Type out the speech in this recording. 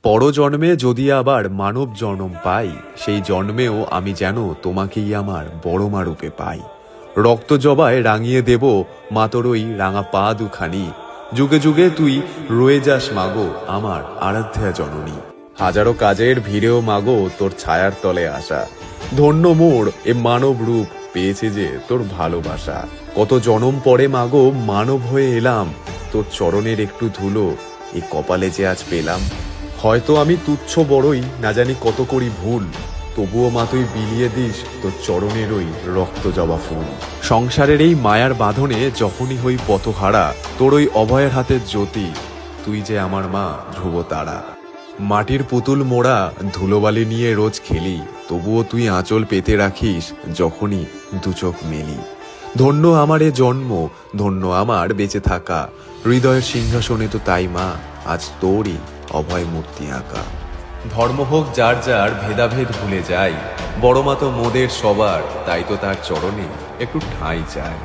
পরজন্মে যদি আবার মানব জন্ম পাই, সেই জন্মেও আমি যেন তোমাকেই আমার বড় মা রূপে পাই। রক্ত জবায় রাঙিয়ে দেব মাতরই রাঙা পা দুখানি। যুগে যুগে তুই রয়ে যাস মাগো আমার আরাধ্যা জননী। হাজারো কাজের ভিড়েও মাগো তোর ছায়ার তলে আসা। ধন্য মোর এ মানব রূপ পেয়েছে যে তোর ভালোবাসা। কত জনম পরে মাগো মানব হয়ে এলাম, তোর চরণের একটু ধুলো এ কপালে যে আজ পেলাম। হয়তো আমি তুচ্ছ বড়ই, না জানি কত করি ভুল, তবুও মা তুই বিলিয়ে দিস তোর চরণের ওই রক্ত জবা ফুল। সংসারের এই মায়ার বাঁধনে যখনই হই পথহারা, তোর ওই অভয়ের হাতের জ্যোতি, তুই যে আমার মা ধ্রুব তারা। মাটির পুতুল মোড়া ধুলোবালি নিয়ে রোজ খেলি, তবুও তুই আঁচল পেতে রাখিস যখনই দু চোখ মেলি। ধন্য আমার এ জন্ম, ধন্য আমার বেঁচে থাকা, হৃদয়ের সিংহাসনে তো তাই মা আজ তোরই অভয় মূর্তি আঁকা। ধর্ম হোক যার যার, ভেদাভেদ ভুলে যাই, বড় মা তো মোদের সবার, তাই তো তার চরণে একটু ঠাঁই চায়।